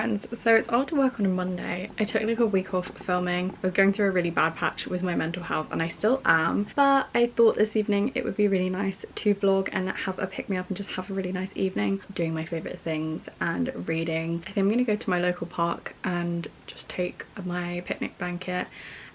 friends. So it's after work on a Monday. I took like a week off filming. I was going through a really bad patch with my mental health and I still am, but I thought this evening it would be really nice to vlog and have a pick me up and just have a really nice evening doing my favorite things and reading. I think I'm gonna go to my local park and just take my picnic blanket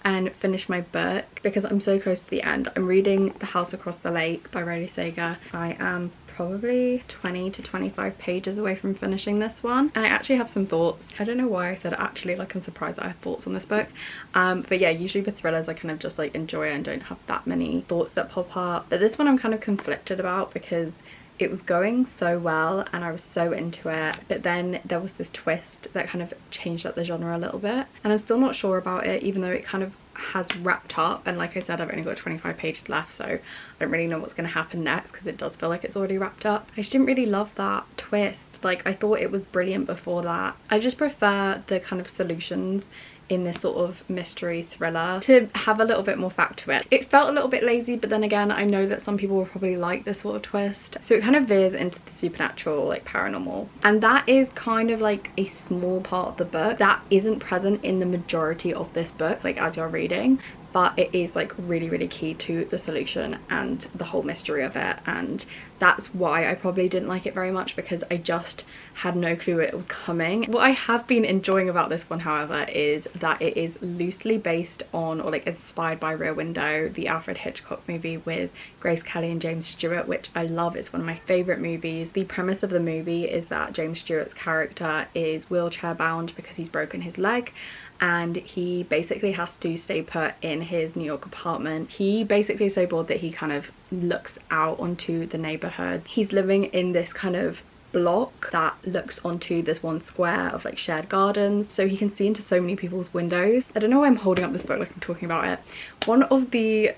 and finish my book because I'm so close to the end. I'm reading The House Across the Lake by Riley Sager. I am probably 20 to 25 pages away from finishing this one, and I actually have some thoughts. I don't know why I said actually, like I'm surprised that I have thoughts on this book, but yeah, usually with thrillers I kind of just like enjoy it and don't have that many thoughts that pop up, but this one I'm kind of conflicted about because it was going so well and I was so into it, but then there was this twist that kind of changed up the genre a little bit, and I'm still not sure about it even though it kind of has wrapped up. And like I said, I've only got 25 pages left, so I don't really know what's going to happen next because it does feel like it's already wrapped up. I just didn't really love that twist. Like, I thought it was brilliant before that. I just prefer the kind of solutions in this sort of mystery thriller to have a little bit more fact to it. It felt a little bit lazy, but then again, I know that some people will probably like this sort of twist, so it kind of veers into the supernatural, like paranormal, and that is kind of like a small part of the book that isn't present in the majority of this book, like as you're reading, but it is like really key to the solution and the whole mystery of it, and that's why I probably didn't like it very much, because I just had no clue it was coming. What I have been enjoying about this one, however, is that it is loosely based on, or like inspired by, Rear Window, the Alfred Hitchcock movie with Grace Kelly and James Stewart, which I love. It's one of my favorite movies. The premise of the movie is that James Stewart's character is wheelchair bound because he's broken his leg, and he basically has to stay put in his New York apartment. He basically is so bored that he kind of looks out onto the neighborhood. He's living in this kind of block that looks onto this one square of like shared gardens, so he can see into so many people's windows. I don't know why I'm holding up this book like I'm talking about it. One of the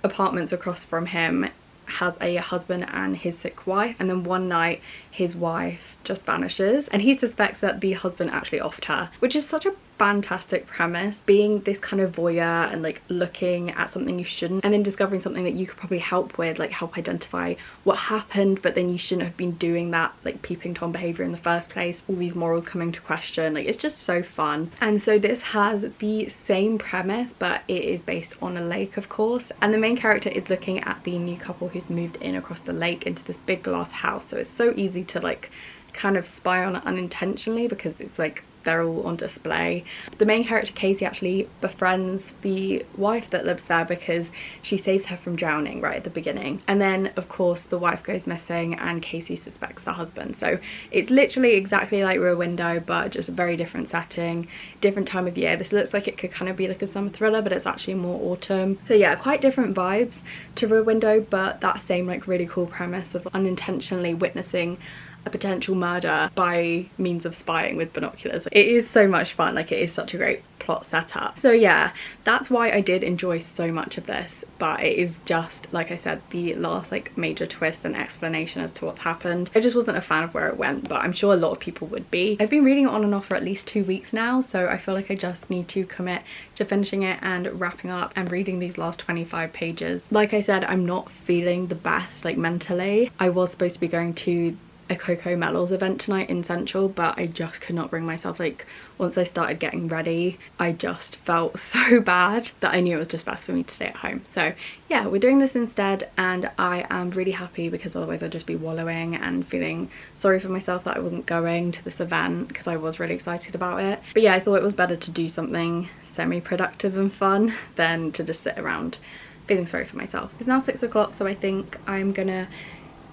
apartments across from him has a husband and his sick wife, and then one night his wife just vanishes and he suspects that the husband actually offed her, which is such a fantastic premise, being this kind of voyeur and like looking at something you shouldn't and then discovering something that you could probably help with, like help identify what happened, but then you shouldn't have been doing that, like peeping tom behavior in the first place, all these morals coming to question. Like, it's just so fun. And so this has the same premise, but it is based on a lake, of course, and the main character is looking at the new couple who's moved in across the lake into this big glass house, so it's so easy to like kind of spy on it unintentionally because it's like they're all on display. The main character, Casey, actually befriends the wife that lives there because she saves her from drowning right at the beginning, and then of course the wife goes missing and Casey suspects the husband. So it's literally exactly like Rear Window, but just a very different setting, different time of year. This looks like it could kind of be like a summer thriller, but it's actually more autumn. So yeah, quite different vibes to Rear Window, but that same like really cool premise of unintentionally witnessing a potential murder by means of spying with binoculars. It is so much fun. Like, it is such a great plot setup. So yeah, that's why I did enjoy so much of this, but it is just, like I said, the last like major twist and explanation as to what's happened. I just wasn't a fan of where it went, but I'm sure a lot of people would be. I've been reading it on and off for at least 2 weeks now, so I feel like I just need to commit to finishing it and wrapping up and reading these last 25 pages. Like I said, I'm not feeling the best like mentally. I was supposed to be going to a Coco Mellors event tonight in Central, but I just could not bring myself. Like, once I started getting ready, I just felt so bad that I knew it was just best for me to stay at home. So yeah, we're doing this instead, and I am really happy because otherwise I'd just be wallowing and feeling sorry for myself that I wasn't going to this event because I was really excited about it. But yeah, I thought it was better to do something semi-productive and fun than to just sit around feeling sorry for myself. It's now 6 o'clock, so I think I'm gonna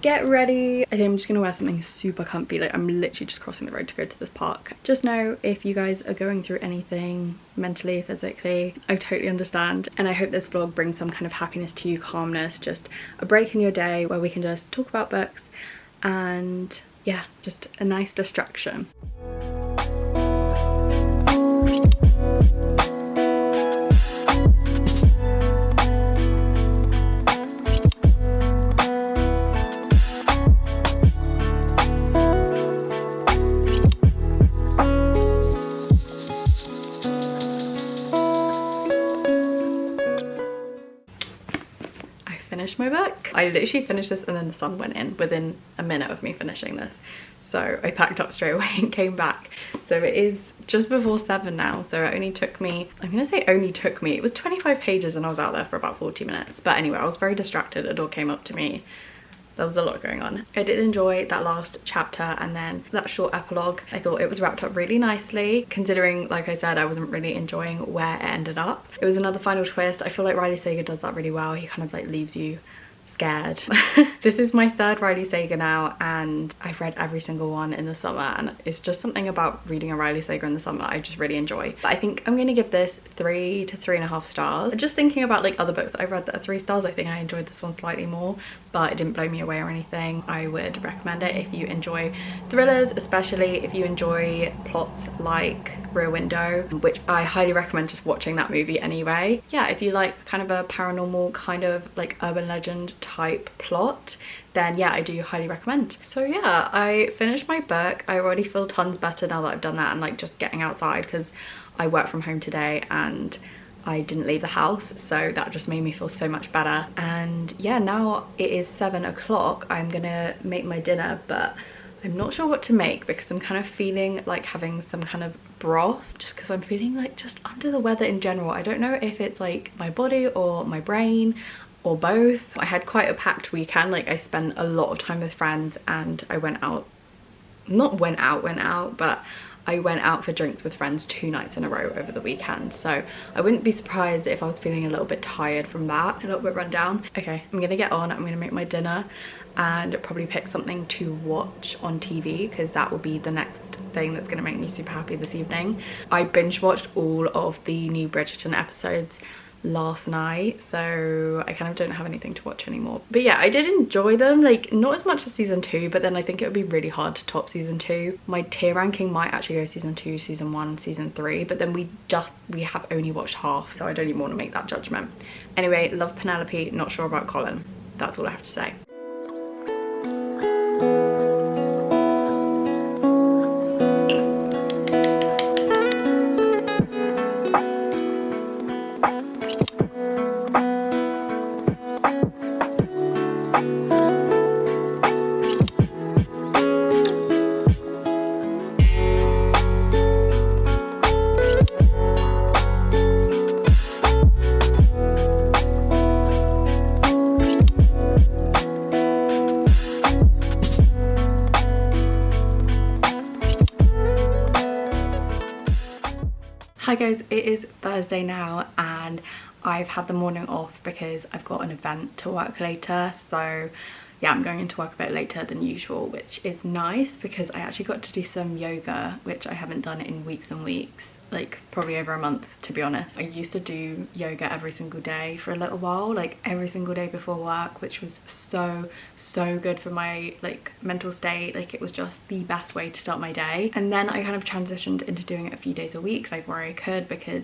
get ready. I think I'm just gonna wear something super comfy. Like, I'm literally just crossing the road to go to this park. Just know if you guys are going through anything mentally, physically, I totally understand, and I hope this vlog brings some kind of happiness to you, calmness, just a break in your day where we can just talk about books and yeah, just a nice distraction. finished my book. I literally finished this and then the sun went in within a minute of me finishing this. So I packed up straight away and came back. So it is just before 7 now. So it only took me, I'm gonna say only took me, it was 25 pages and I was out there for about 40 minutes. But anyway, I was very distracted. A dog came up to me. There was a lot going on. I did enjoy that last chapter and then that short epilogue. I thought it was wrapped up really nicely, considering, like I said, I wasn't really enjoying where it ended up. It was another final twist. I feel like Riley Sager does that really well. He kind of like leaves you scared. This is my third Riley Sager now, and I've read every single one in the summer, and it's just something about reading a Riley Sager in the summer I just really enjoy. But I think I'm gonna give this 3 to 3.5 stars. Just thinking about like other books that I've read that are 3 stars, I think I enjoyed this one slightly more, but it didn't blow me away or anything. I would recommend it if you enjoy thrillers, especially if you enjoy plots like Rear Window, which I highly recommend just watching that movie anyway. Yeah, if you like kind of a paranormal kind of like urban legend type plot, then yeah, I do highly recommend. So yeah, I finished my book. I already feel tons better now that I've done that and like just getting outside, because I work from home today and I didn't leave the house, so that just made me feel so much better. And yeah, now it is 7 o'clock. I'm gonna make my dinner, but I'm not sure what to make because I'm kind of feeling like having some kind of broth, just because I'm feeling like just under the weather in general. I don't know if it's like my body or my brain or both. I had quite a packed weekend. Like I spent a lot of time with friends and I went out, not went out, but I went out for drinks with friends 2 nights in a row over the weekend. So I wouldn't be surprised if I was feeling a little bit tired from that, a little bit run down. Okay, I'm gonna get on, I'm gonna make my dinner and probably pick something to watch on TV, because that will be the next thing that's gonna make me super happy this evening. I binge watched all of the new Bridgerton episodes last night, so I kind of don't have anything to watch anymore. But yeah, I did enjoy them, like not as much as season 2, but then I think it would be really hard to top season 2. My tier ranking might actually go season 2, season 1, season 3, but then we have only watched half, so I don't even want to make that judgment. Anyway, love Penelope, not sure about Colin. That's all I have to say. Hi guys, it is Thursday now and I've had the morning off because I've got an event to work later. So yeah, I'm going into work a bit later than usual, which is nice because I actually got to do some yoga, which I haven't done in weeks and weeks, like probably over a month to be honest. I used to do yoga every single day for a little while, like every single day before work, which was so good for my like mental state. Like it was just the best way to start my day. And then I kind of transitioned into doing it a few days a week, like where I could, because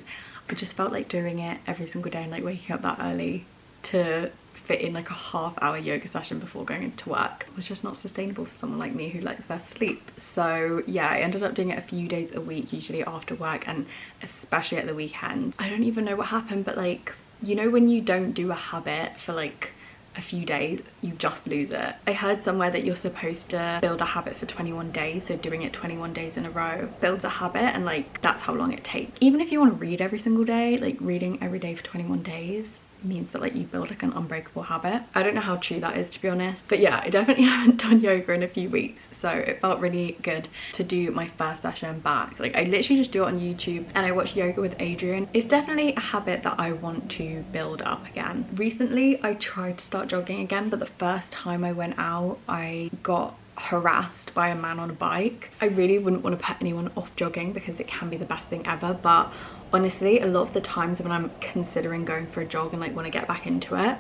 I just felt like doing it every single day and like waking up that early to fit in like a half-hour yoga session before going into work was just not sustainable for someone like me who likes their sleep. So yeah, I ended up doing it a few days a week, usually after work and especially at the weekend. I don't even know what happened, but like, you know when you don't do a habit for like a few days, you just lose it. I heard somewhere that you're supposed to build a habit for 21 days, so doing it 21 days in a row builds a habit, and like that's how long it takes. Even if you want to read every single day, like reading every day for 21 days means that like you build like an unbreakable habit. I don't know how true that is, to be honest, but yeah, I definitely haven't done yoga in a few weeks, so it felt really good to do my first session back. Like I literally just do it on YouTube and I watch yoga with Adrian. It's definitely a habit that I want to build up again. Recently I tried to start jogging again, but the first time I went out I got harassed by a man on a bike. I really wouldn't want to put anyone off jogging because it can be the best thing ever, but honestly a lot of the times when I'm considering going for a jog and like want to get back into it,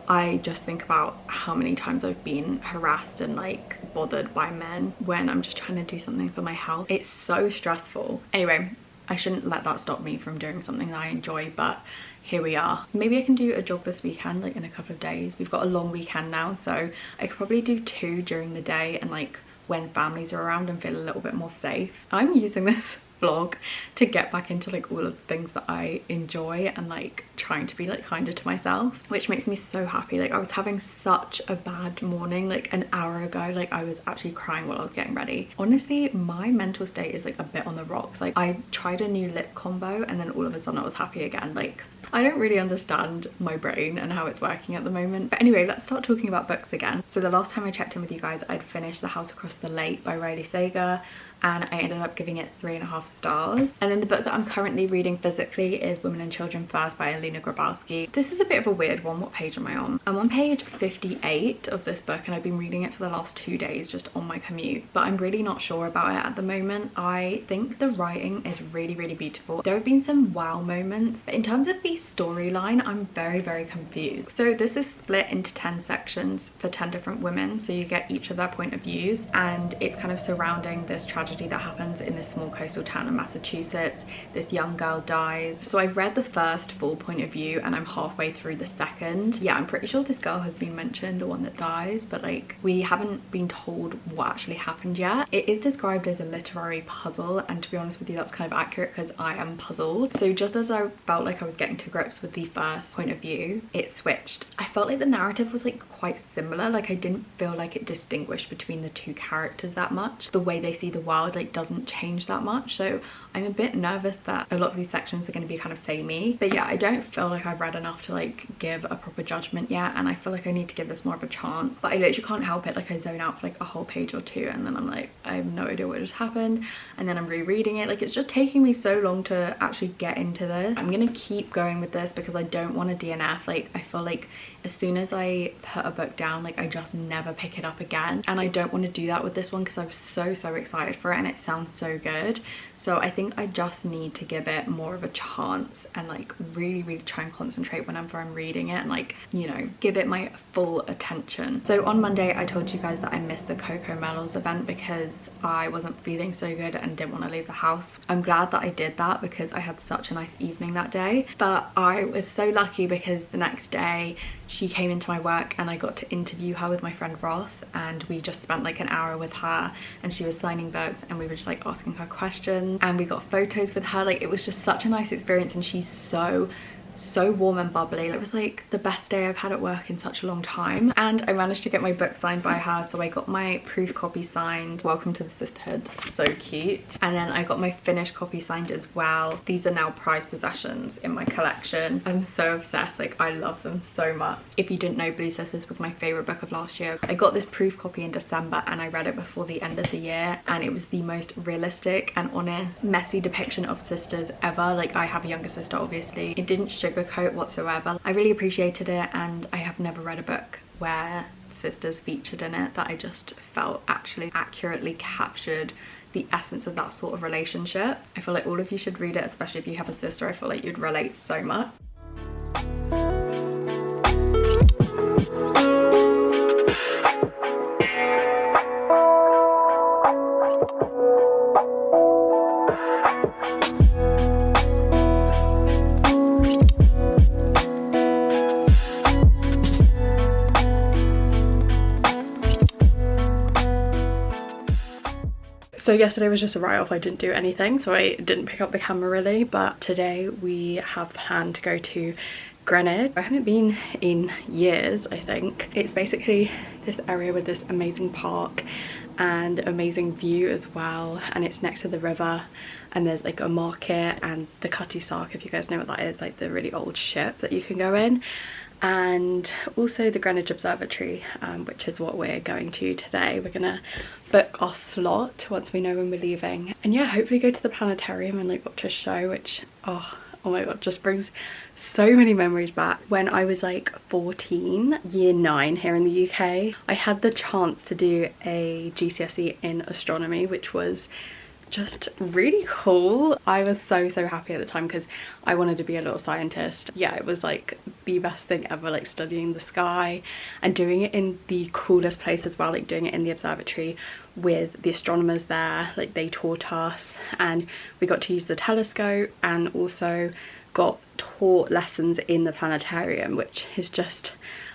I just think about how many times I've been harassed and like bothered by men when I'm just trying to do something for my health. It's so stressful. Anyway, I shouldn't let that stop me from doing something that I enjoy, but here we are. Maybe I can do a jog this weekend, like in a couple of days. We've got a long weekend now, so I could probably do 2 during the day and like when families are around and feel a little bit more safe. I'm using this vlog to get back into like all of the things that I enjoy and like trying to be like kinder to myself, which makes me so happy. Like I was having such a bad morning like an hour ago, like I was actually crying while I was getting ready. Honestly, my mental state is like a bit on the rocks. Like I tried a new lip combo and then all of a sudden I was happy again. Like I don't really understand my brain and how it's working at the moment. But anyway, let's start talking about books again. So the last time I checked in with you guys, I'd finished The House Across the Lake by Riley Sager, and I ended up giving it 3.5 stars. And then the book that I'm currently reading physically is Women and Children First by Alina Grabowski. This is a bit of a weird one. What page am I on? I'm on page 58 of this book, and I've been reading it for the last 2 days just on my commute, but I'm really not sure about it at the moment. I think the writing is really, really beautiful. There have been some wow moments, but in terms of the storyline, I'm very, very confused. So this is split into 10 sections for 10 different women, so you get each of their point of views, and it's kind of surrounding this tragedy that happens in this small coastal town in Massachusetts. This young girl dies. So I've read the first full point of view and I'm halfway through the second. Yeah, I'm pretty sure this girl has been mentioned, the one that dies, but like we haven't been told what actually happened yet. It is described as a literary puzzle, and to be honest with you, that's kind of accurate because I am puzzled. So just as I felt like I was getting to grips with the first point of view, it switched. I felt like the narrative was like quite similar. Like I didn't feel like it distinguished between the two characters that much. The way they see the world like doesn't change that much, so I'm a bit nervous that a lot of these sections are going to be kind of samey. But yeah, I don't feel like I've read enough to like give a proper judgment yet, and I feel like I need to give this more of a chance. But I literally can't help it, like I zone out for like a whole page or two and then I'm like, I have no idea what just happened, and then I'm rereading it. Like it's just taking me so long to actually get into this. I'm gonna keep going with this because I don't want to DNF. Like I feel like as soon as I put a book down, like I just never pick it up again, and I don't want to do that with this one because I was so excited for it and it sounds so good. So I think I just need to give it more of a chance and like really try and concentrate whenever I'm reading it and like, you know, give it my full attention. So on Monday I told you guys that I missed the Coco Mellors event because I wasn't feeling so good and didn't want to leave the house. I'm glad that I did that because I had such a nice evening that day, but I was so lucky because the next day she came into my work and I got to interview her with my friend Ross, and we just spent like an hour with her and she was signing books and we were just like asking her questions and we got photos with her. Like it was just such a nice experience, and she's so warm and bubbly. It was like the best day I've had at work in such a long time, and I managed to get my book signed by her. So I got my proof copy signed, Welcome to the Sisterhood, so cute, and then I got my finished copy signed as well. These are now prized possessions in my collection. I'm so obsessed, like I love them so much. If you didn't know, Blue Sisters was my favorite book of last year. I got this proof copy in December and I read it before the end of the year, and it was the most realistic and honest, messy depiction of sisters ever. Like I have a younger sister obviously. It didn't sugarcoat whatsoever. I really appreciated it, and I have never read a book where sisters featured in it that I just felt actually accurately captured the essence of that sort of relationship. I feel like all of you should read it, especially if you have a sister. I feel like you'd relate so much. So yesterday was just a write-off. I didn't do anything, so I didn't pick up the camera really, but today we have planned to go to Greenwich. I haven't been in years, I think. It's basically this area with this amazing park and amazing view as well, and it's next to the river, and there's like a market and the Cutty Sark, if you guys know what that is, like the really old ship that you can go in, and also the Greenwich Observatory, which is what we're going to today. We're gonna book our slot once we know when we're leaving, and yeah, hopefully go to the planetarium and like watch a show, which oh my god, just brings so many memories back. When I was like 14, year 9 here in the UK, I had the chance to do a GCSE in astronomy, which was just really cool. I was so happy at the time because I wanted to be a little scientist. Yeah, it was like the best thing ever, like studying the sky and doing it in the coolest place as well, like doing it in the observatory with the astronomers there. Like they taught us and we got to use the telescope, and also got taught lessons in the planetarium, which is just,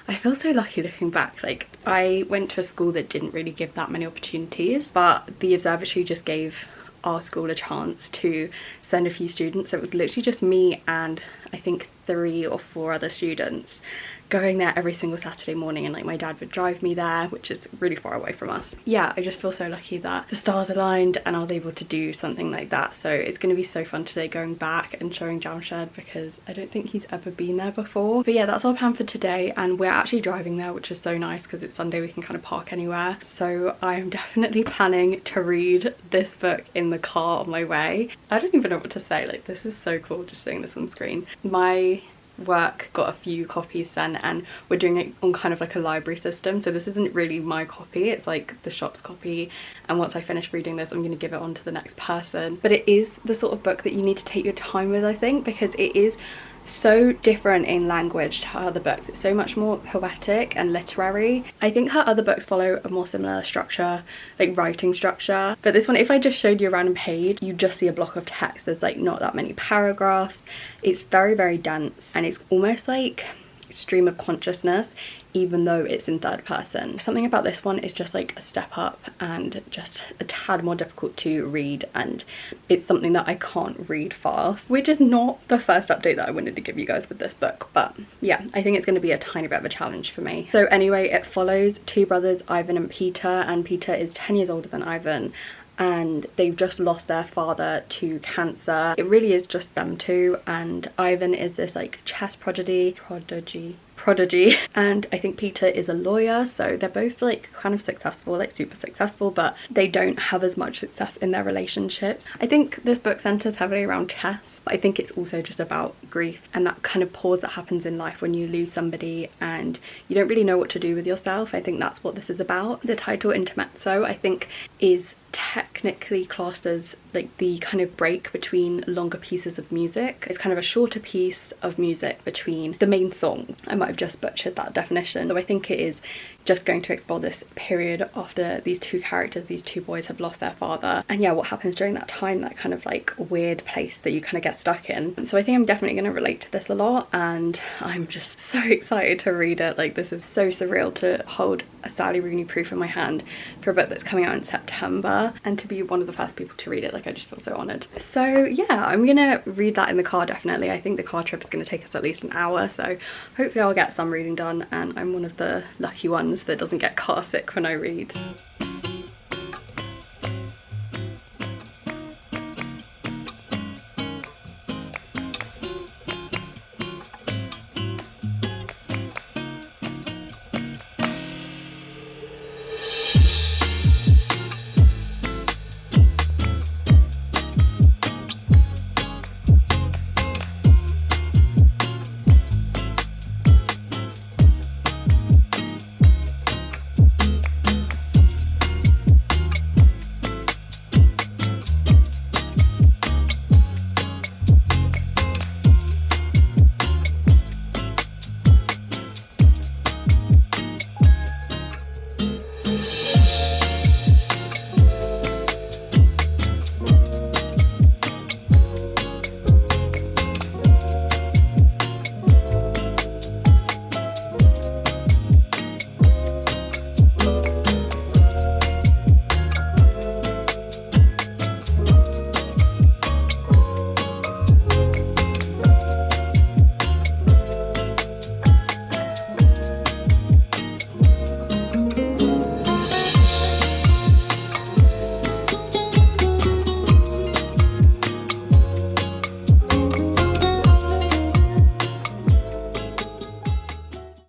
I feel so lucky looking back. Like I went to a school that didn't really give that many opportunities, but the observatory just gave our school a chance to send a few students. So it was literally just me and I think 3 or 4 other students going there every single Saturday morning, and like my dad would drive me there, which is really far away from us. Yeah, I just feel so lucky that the stars aligned and I was able to do something like that. So it's going to be so fun today going back and showing Jamshed, because I don't think he's ever been there before. But yeah, that's our plan for today, and we're actually driving there, which is so nice because it's Sunday, we can kind of park anywhere. So I am definitely planning to read this book in the car on my way. I don't even know what to say, like this is so cool just seeing this on screen. My work got a few copies sent and we're doing it on kind of like a library system, so this isn't really my copy, it's like the shop's copy, and once I finish reading this I'm going to give it on to the next person. But it is the sort of book that you need to take your time with, I think, because it is so different in language to her other books. It's so much more poetic and literary. I think her other books follow a more similar structure, like writing structure, but this one, if I just showed you a random page, you just see a block of text. There's like not that many paragraphs. It's very, very dense, and it's almost like stream of consciousness, even though it's in third person. Something about this one is just like a step up and just a tad more difficult to read, and it's something that I can't read fast, which is not the first update that I wanted to give you guys with this book. But yeah, I think it's going to be a tiny bit of a challenge for me. So anyway, it follows 2 brothers, Ivan and Peter, and Peter is 10 years older than Ivan, and they've just lost their father to cancer. It really is just them two, and Ivan is this like chess prodigy, and I think Peter is a lawyer, so they're both like kind of successful, like super successful, but they don't have as much success in their relationships. I think this book centers heavily around chess, but I think it's also just about grief and that kind of pause that happens in life when you lose somebody and you don't really know what to do with yourself. I think that's what this is about. The title Intermezzo, I think, is technically classed as like the kind of break between longer pieces of music. It's kind of a shorter piece of music between the main song. I might have just butchered that definition, so I think it is just going to explore this period after these 2 characters, these 2 boys, have lost their father, and yeah, what happens during that time, that kind of like weird place that you kind of get stuck in. So I think I'm definitely going to relate to this a lot, and I'm just so excited to read it. Like this is so surreal to hold a Sally Rooney proof in my hand for a book that's coming out in September, and to be one of the first people to read it. Like I just feel so honoured. So yeah, I'm gonna read that in the car definitely. I think the car trip is going to take us at least an hour, so hopefully I'll get some reading done, and I'm one of the lucky ones that doesn't get car sick when I read.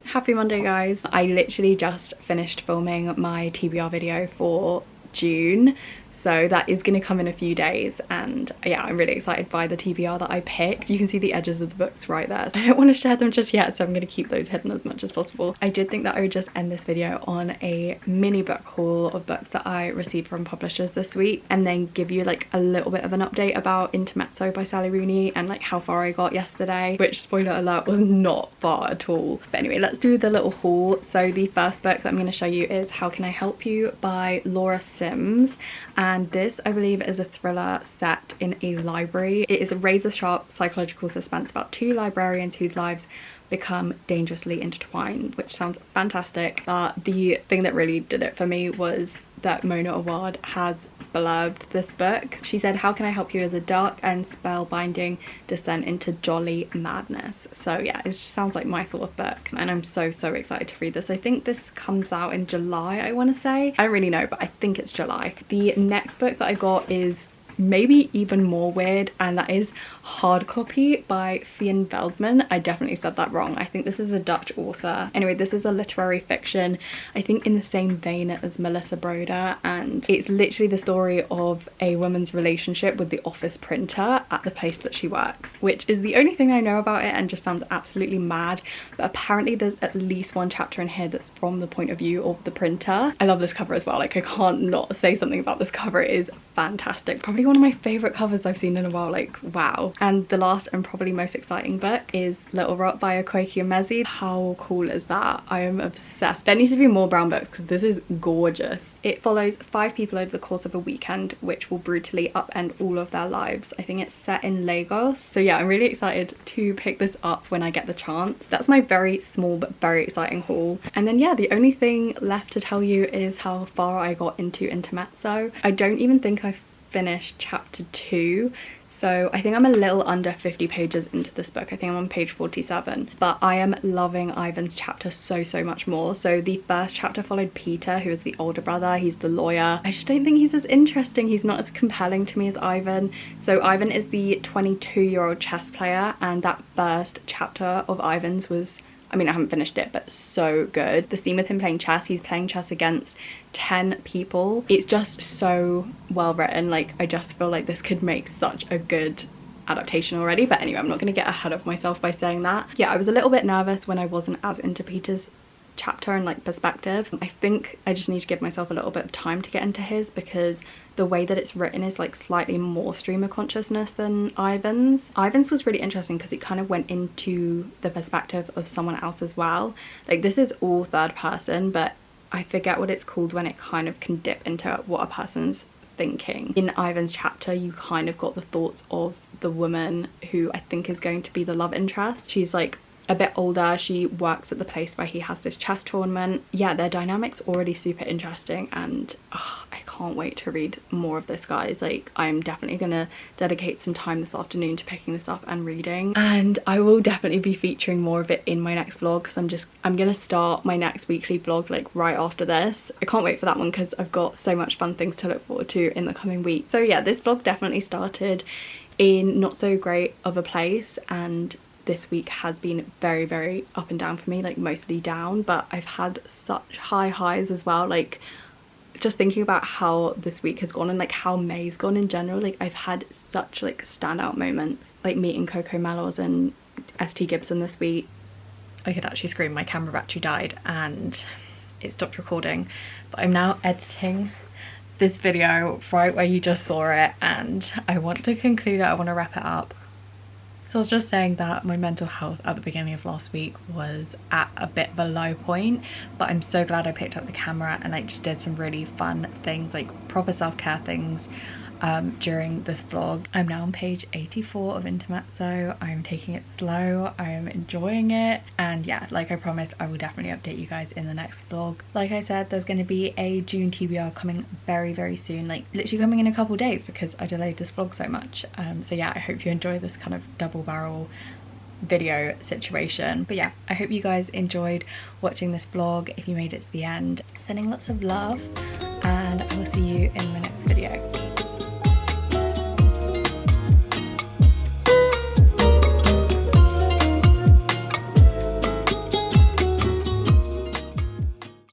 Happy Monday, guys. I literally just finished filming my TBR video for June, so that is going to come in a few days, and yeah, I'm really excited by the TBR that I picked. You can see the edges of the books right there. I don't want to share them just yet, so I'm going to keep those hidden as much as possible. I did think that I would just end this video on a mini book haul of books that I received from publishers this week, and then give you like a little bit of an update about Intermezzo by Sally Rooney and like how far I got yesterday, which, spoiler alert, was not far at all. But anyway, let's do the little haul. So the first book that I'm going to show you is How Can I Help You by Laura Sims, and this, I believe, is a thriller set in a library. It is a razor-sharp psychological suspense about 2 librarians whose lives become dangerously intertwined, which sounds fantastic. But the thing that really did it for me was that Mona Award has blurbed this book. She said, "How can I help you as a dark and spellbinding descent into jolly madness?" So yeah, it just sounds like my sort of book, and I'm so excited to read this. I think this comes out in July, I want to say. I don't really know, but I think it's July. The next book that I got is maybe even more weird, and that is Hard Copy by Fien Veldman. I definitely said that wrong. I think this is a Dutch author. Anyway, this is a literary fiction, I think in the same vein as Melissa Broder, and it's literally the story of a woman's relationship with the office printer at the place that she works, which is the only thing I know about it and just sounds absolutely mad. But apparently there's at least one chapter in here that's from the point of view of the printer. I love this cover as well. Like, I can't not say something about this cover. It is fantastic. Probably one of my favorite covers I've seen in a while. Like, wow. And the last and probably most exciting book is Little Rock by Akwaeke Emezi. How cool is that? I am obsessed. There needs to be more brown books because this is gorgeous. It follows 5 people over the course of a weekend which will brutally upend all of their lives. I think it's set in Lagos. So yeah, I'm really excited to pick this up when I get the chance. That's my very small but very exciting haul. And then yeah, the only thing left to tell you is how far I got into intermezzo. I don't even think I've finished chapter 2, so I think I'm a little under 50 pages into this book. I think I'm on page 47, but I am loving Ivan's chapter so much more. So the first chapter followed Peter, who is the older brother. He's the lawyer. I just don't think he's as interesting. He's not as compelling to me as Ivan. So Ivan is the 22-year-old chess player, and that first chapter of Ivan's was, I mean, I haven't finished it, but so good. The scene with him playing chess, he's playing chess against 10 people. It's just so well written. Like, I just feel like this could make such a good adaptation already. But anyway, I'm not going to get ahead of myself by saying that. Yeah, I was a little bit nervous when I wasn't as into Peter's chapter and like perspective. I think I just need to give myself a little bit of time to get into his, because the way that it's written is like slightly more stream of consciousness than Ivan's. Ivan's was really interesting because it kind of went into the perspective of someone else as well. Like, this is all third person, but I forget what it's called when it kind of can dip into what a person's thinking. In Ivan's chapter, you kind of got the thoughts of the woman who I think is going to be the love interest. She's like a bit older. She works at the place where he has this chess tournament. Yeah, their dynamic's already super interesting, and I can't wait to read more of this, guys. Like, I'm definitely gonna dedicate some time this afternoon to picking this up and reading, and I will definitely be featuring more of it in my next vlog, because I'm gonna start my next weekly vlog like right after this. I can't wait for that one because I've got so much fun things to look forward to in the coming week. So yeah, this vlog definitely started in not so great of a place, and this week has been very up and down for me, like mostly down, but I've had such high highs as well. Like, just thinking about how this week has gone and like how May's gone in general, like I've had such like standout moments, like meeting Coco, Mellors and ST Gibson this week. I could actually scream, my camera battery died and it stopped recording, but I'm now editing this video right where you just saw it, and I want to conclude it. I want to wrap it up. So I was just saying that my mental health at the beginning of last week was at a bit of a low point, but I'm so glad I picked up the camera and like just did some really fun things, like proper self-care things during this vlog. I'm now on page 84 of intermezzo. I'm taking it slow, I'm enjoying it, and yeah, like I promised, I will definitely update you guys in the next vlog. Like I said, there's going to be a June TBR coming very soon, like literally coming in a couple days because I delayed this vlog so much. So yeah, I hope you enjoy this kind of double barrel video situation. But yeah, I hope you guys enjoyed watching this vlog. If you made it to the end, sending lots of love.